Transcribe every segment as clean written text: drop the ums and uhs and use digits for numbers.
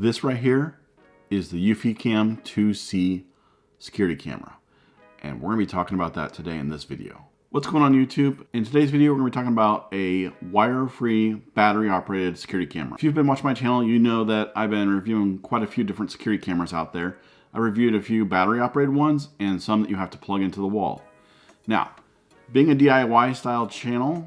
This right here is the EufyCam 2C security camera. And we're gonna be talking about that today in this video. What's going on YouTube? In today's video, we're gonna be talking about a wire-free, battery-operated security camera. If you've been watching my channel, you know that I've been reviewing quite a few different security cameras out there. I reviewed a few battery-operated ones and some that you have to plug into the wall. Now, being a DIY style channel,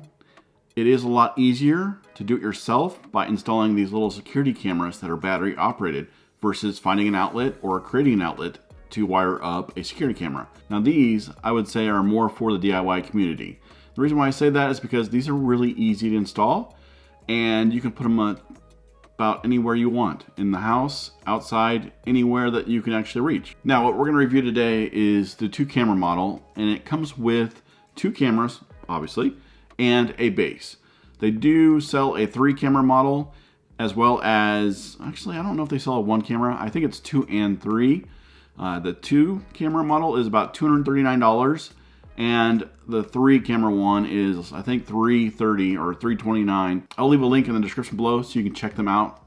it is a lot easier to do it yourself by installing these little security cameras that are battery operated versus finding an outlet or creating an outlet to wire up a security camera. Now these, I would say, are more for the DIY community. The reason why I say that is because these are really easy to install and you can put them about anywhere you want, in the house, outside, anywhere that you can actually reach. Now what we're going to review today is the 2-camera model, and it comes with 2 cameras, obviously, and a base. They do sell a 3-camera model, as well as, actually I don't know if they sell a 1-camera, I think it's 2 and 3. The 2-camera model is about $239, and the 3-camera one is, I think, $330 or $329. I'll leave a link in the description below so you can check them out.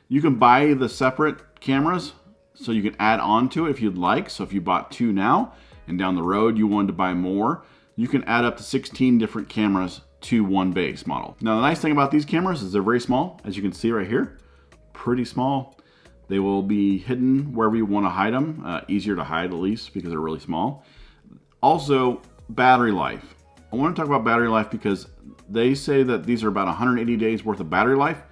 You can buy the separate cameras, so you can add on to it if you'd like. So if you bought 2 now, and down the road you wanted to buy more, you can add up to 16 different cameras to one base model. Now the nice thing about these cameras is they're very small, as you can see right here, pretty small. They will be hidden wherever you want to hide them, easier to hide at least because they're really small. Also, battery life. I want to talk about battery life because they say that these are about 180 days worth of battery life.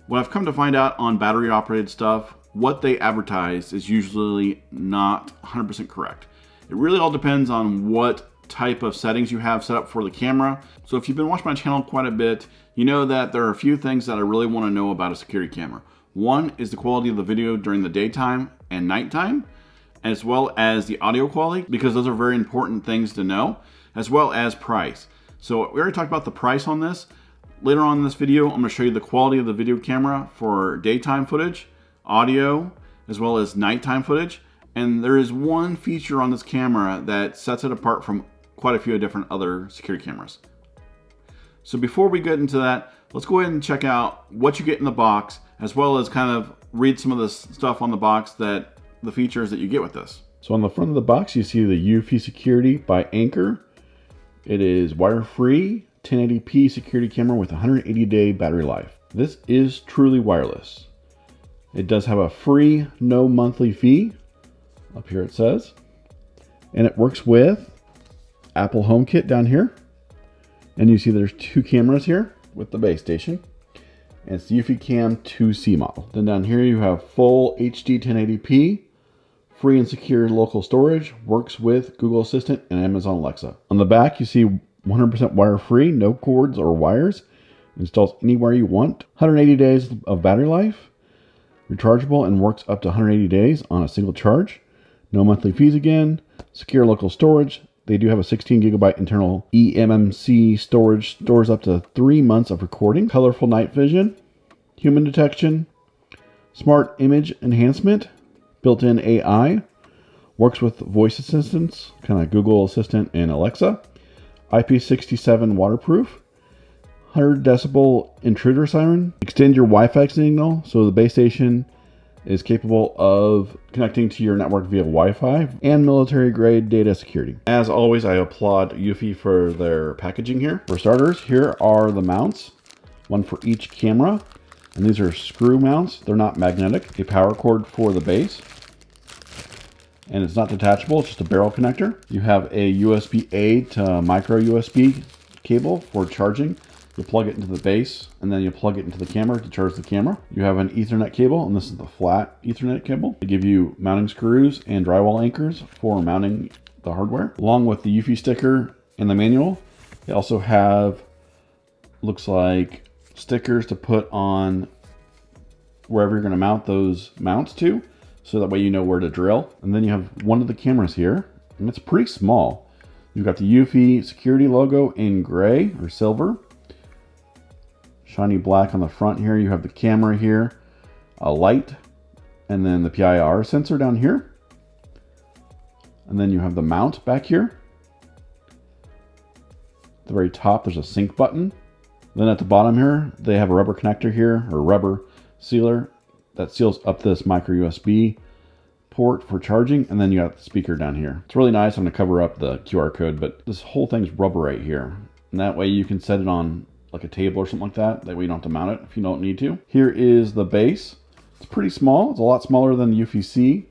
What I've come to find out on battery operated stuff, what they advertise is usually not 100% correct. It really all depends on what type of settings you have set up for the camera. So if you've been watching my channel quite a bit, you know that there are a few things that I really want to know about a security camera. One is the quality of the video during the daytime and nighttime, as well as the audio quality, because those are very important things to know, as well as price. So we already talked about the price on this. Later on in this video, I'm going to show you the quality of the video camera for daytime footage, audio, as well as nighttime footage. And there is one feature on this camera that sets it apart from quite a few different other security cameras. So before we get into that, let's go ahead and check out what you get in the box, as well as kind of read some of the stuff on the box, that the features that you get with this. So on the front of the box, you see the Eufy Security by Anker. It is wire-free, 1080p security camera with 180-day battery life. This is truly wireless. It does have a free, no monthly fee. Up here it says. And it works with Apple HomeKit down here. And you see there's 2 cameras here with the base station. And it's the EufyCam 2C model. Then down here you have full HD 1080p, free and secure local storage, works with Google Assistant and Amazon Alexa. On the back you see 100% wire free, no cords or wires, installs anywhere you want, 180 days of battery life, rechargeable and works up to 180 days on a single charge, no monthly fees again, secure local storage. They do have a 16 gigabyte internal eMMC storage, stores up to 3 months of recording, colorful night vision, human detection, smart image enhancement, built-in AI, works with voice assistants, kind of Google Assistant and Alexa, IP67 waterproof, 100 decibel intruder siren, extend your Wi-Fi signal, so the base station is capable of connecting to your network via Wi-Fi, and military-grade data security. As always, I applaud Eufy for their packaging here. For starters, here are the mounts, one for each camera, and these are screw mounts. They're not magnetic. A power cord for the base, and it's not detachable, it's just a barrel connector. You have a USB-A to micro USB cable for charging. You plug it into the base, and then you plug it into the camera to charge the camera. You have an Ethernet cable, and this is the flat Ethernet cable. They give you mounting screws and drywall anchors for mounting the hardware. Along with the Eufy sticker and the manual, they also have, looks like, stickers to put on wherever you're going to mount those mounts to, so that way you know where to drill. And then you have one of the cameras here, and it's pretty small. You've got the Eufy security logo in gray or silver. Shiny black on the front here. You have the camera here, a light, and then the PIR sensor down here. And then you have the mount back here. At the very top, there's a sync button. Then at the bottom here, they have a rubber connector here, or rubber sealer that seals up this micro USB port for charging, and then you got the speaker down here. It's really nice. I'm gonna cover up the QR code, but this whole thing's rubber right here. And that way you can set it on like a table or something like that. That way you don't have to mount it if you don't need to. Here is the base. It's pretty small. It's a lot smaller than the Eufy,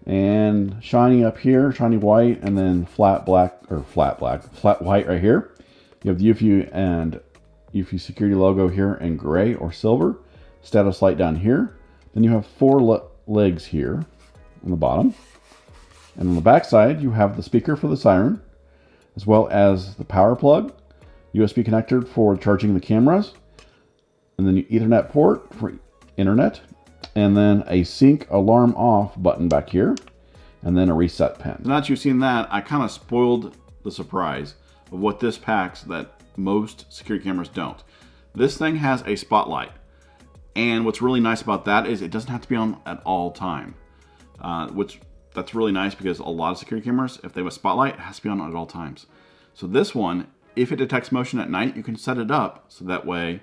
and shiny up here, shiny white, and then flat white right here. You have the Eufy and Eufy security logo here in gray or silver. Status light down here. Then you have 4 legs here on the bottom. And on the back side, you have the speaker for the siren, as well as the power plug, USB connector for charging the cameras, and then the Ethernet port for internet, and then a sync alarm off button back here, and then a reset pin. Now that you've seen that, I kind of spoiled the surprise of what this packs that most security cameras don't. This thing has a spotlight. And what's really nice about that is it doesn't have to be on at all time. That's really nice because a lot of security cameras, if they have a spotlight, it has to be on at all times. So this one, if it detects motion at night, you can set it up so that way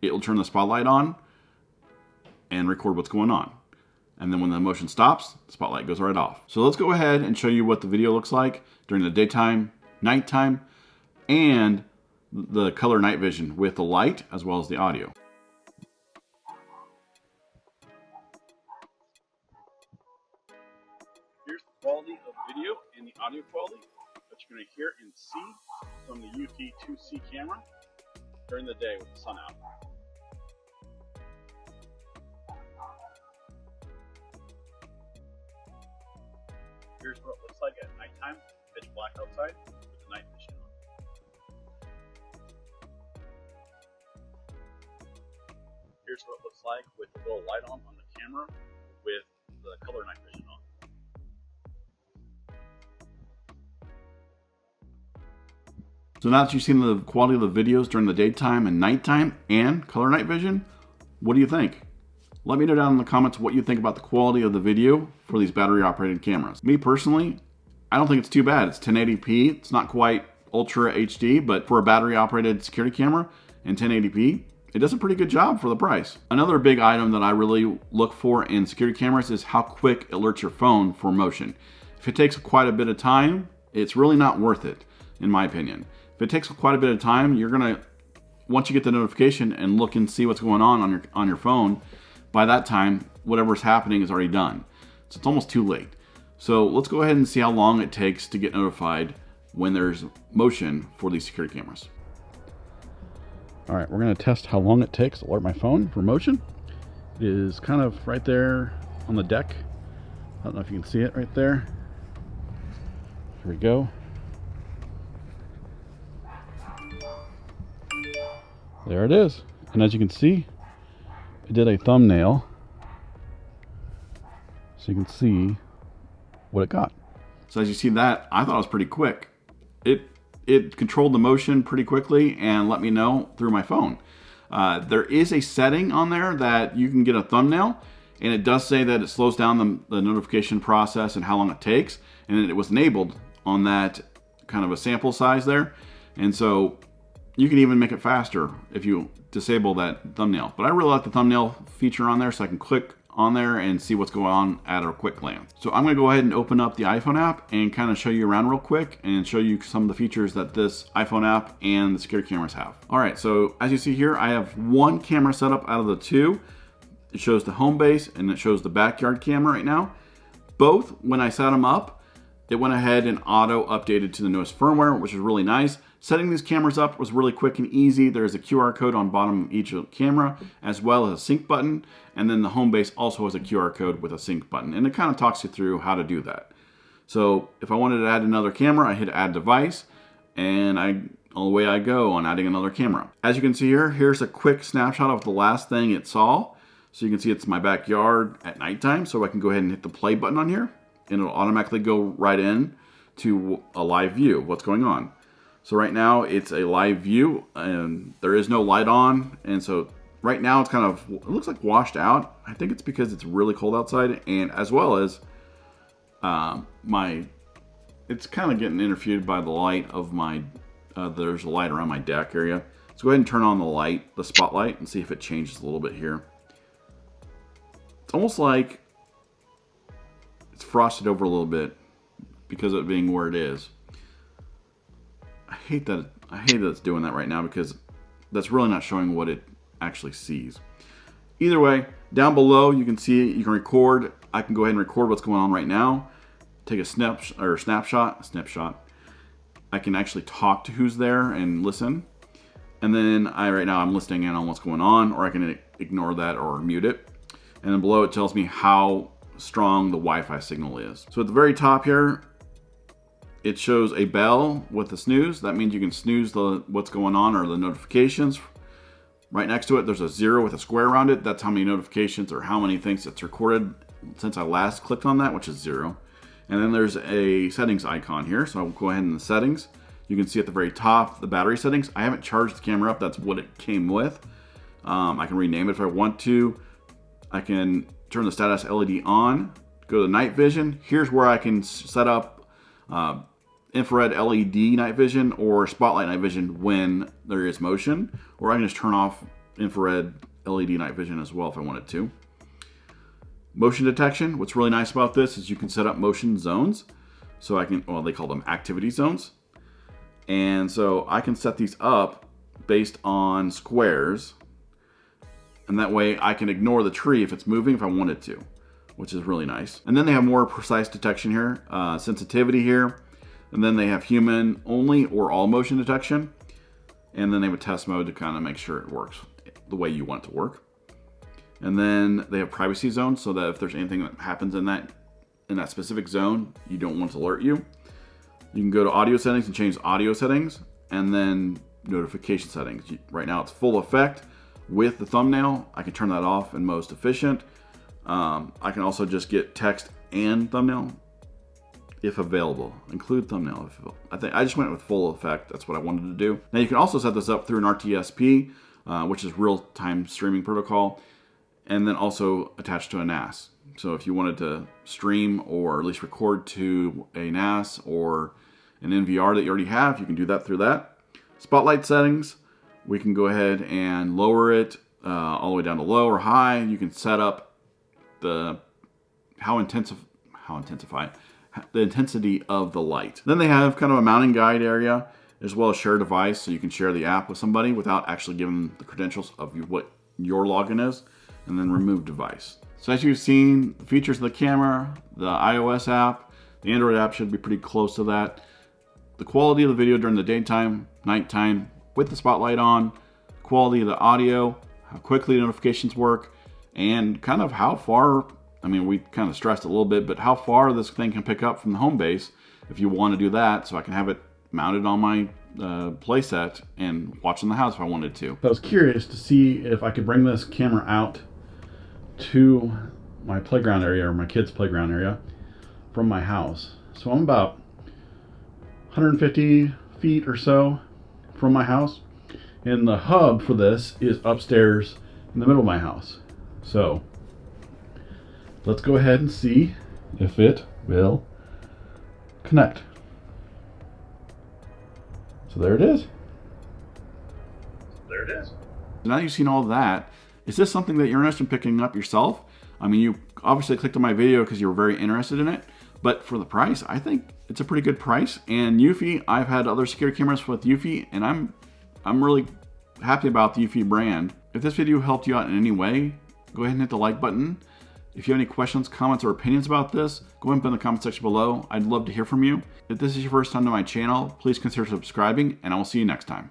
it will turn the spotlight on and record what's going on. And then when the motion stops, the spotlight goes right off. So let's go ahead and show you what the video looks like during the daytime, nighttime, and the color night vision with the light as well as the audio. Here's the quality of video and the audio quality that you're going to hear and see from the Eufy 2C camera during the day with the sun out. Here's what it looks like at nighttime, pitch black outside with the night vision on. Here's what it looks like with the little light on the camera with the color night vision on. So now that you've seen the quality of the videos during the daytime and nighttime and color night vision, what do you think? Let me know down in the comments what you think about the quality of the video for these battery operated cameras. Me personally, I don't think it's too bad. It's 1080p. It's not quite Ultra HD, but for a battery operated security camera in 1080p, it does a pretty good job for the price. Another big item that I really look for in security cameras is how quick it alerts your phone for motion. If it takes quite a bit of time, it's really not worth it, in my opinion. If it takes quite a bit of time, you're gonna, once you get the notification and look and see what's going on your phone, by that time, whatever's happening is already done. So it's almost too late. So let's go ahead and see how long it takes to get notified when there's motion for these security cameras. All right, we're gonna test how long it takes to alert my phone for motion. It is kind of right there on the deck. I don't know if you can see it right there. Here we go. There it is. And as you can see, I did a thumbnail so you can see what it got. So as you see that, I thought it was pretty quick. It controlled the motion pretty quickly and let me know through my phone. There is a setting on there that you can get a thumbnail, and it does say that it slows down the notification process and how long it takes, and it was enabled on that kind of a sample size there. And so you can even make it faster if you disable that thumbnail. But I really like the thumbnail feature on there so I can click on there and see what's going on at a quick glance. So I'm gonna go ahead and open up the iPhone app and kind of show you around real quick and show you some of the features that this iPhone app and the security cameras have. All right, so as you see here, I have one camera set up out of the two. It shows the home base and it shows the backyard camera right now. Both, when I set them up, it went ahead and auto updated to the newest firmware, which is really nice. Setting these cameras up was really quick and easy. There's a QR code on bottom of each camera, as well as a sync button. And then the home base also has a QR code with a sync button. And it kind of talks you through how to do that. So if I wanted to add another camera, I hit add device, and away I go on adding another camera. As you can see here, here's a quick snapshot of the last thing it saw. So you can see it's my backyard at nighttime. So I can go ahead and hit the play button on here, and it'll automatically go right in to a live view of what's going on. So right now it's a live view and there is no light on. And so right now it's kind of, it looks like washed out. I think it's because it's really cold outside, and as well as it's kind of getting interfered by the light of my, there's a light around my deck area. So go ahead and turn on the light, the spotlight, and see if it changes a little bit here. It's almost like it's frosted over a little bit because of it being where it is. I hate that it's doing that right now because that's really not showing what it actually sees. Either way, down below you can see you can record. I can go ahead and record what's going on right now. Take a snapshot. I can actually talk to who's there and listen. And then right now I'm listening in on what's going on, or I can ignore that or mute it. And then below it tells me how strong the Wi-Fi signal is. So at the very top here, it shows a bell with the snooze. That means you can snooze what's going on or the notifications. Right next to it, there's a 0 with a square around it. That's how many notifications or how many things it's recorded since I last clicked on that, which is 0. And then there's a settings icon here. So I'll go ahead in the settings. You can see at the very top, the battery settings. I haven't charged the camera up. That's what it came with. I can rename it if I want to. I can turn the status LED on, go to night vision. Here's where I can set up infrared LED night vision or spotlight night vision when there is motion, or I can just turn off infrared LED night vision as well if I wanted to. Motion detection. What's really nice about this is you can set up motion zones. So I can, well, they call them activity zones. And so I can set these up based on squares. And that way I can ignore the tree if it's moving if I wanted to, which is really nice. And then they have more precise detection here, sensitivity here. And then they have human only or all motion detection. And then they have a test mode to kind of make sure it works the way you want it to work. And then they have privacy zones so that if there's anything that happens in that specific zone, you don't want to alert you. You can go to audio settings and change audio settings, and then notification settings. Right now it's full effect with the thumbnail. I can turn that off in most efficient. I can also just get text and thumbnail if available. Include thumbnail if available. I just went with full effect. That's what I wanted to do. Now you can also set this up through an Rtsp, which is real-time streaming protocol, and then also attached to a NAS. So if you wanted to stream or at least record to a NAS or an NVR that you already have, you can do that through that. Spotlight settings, we can go ahead and lower it all the way down to low or high. You can set up the intensity of the light. Then they have kind of a mounting guide area as well as share device, so you can share the app with somebody without actually giving them the credentials of what your login is, and then remove device. So as you've seen, the features of the camera, the iOS app, the Android app should be pretty close to that. The quality of the video during the daytime, nighttime, with the spotlight on, quality of the audio, how quickly notifications work, and kind of how far, I mean, we kind of stressed a little bit, but how far this thing can pick up from the home base if you want to do that, so I can have it mounted on my playset and watch in the house if I wanted to. I was curious to see if I could bring this camera out to my playground area or my kids' playground area from my house. So I'm about 150 feet or so from my house, and the hub for this is upstairs in the middle of my house. So let's go ahead and see if it will connect. So there it is. There it is. Now you've seen all that. Is this something that you're interested in picking up yourself? I mean, you obviously clicked on my video because you were very interested in it, but for the price, I think it's a pretty good price. And Eufy, I've had other security cameras with Eufy, and I'm really happy about the Eufy brand. If this video helped you out in any way, go ahead and hit the like button. If you have any questions, comments, or opinions about this, go ahead and put in the comment section below. I'd love to hear from you. If this is your first time to my channel, please consider subscribing, and I will see you next time.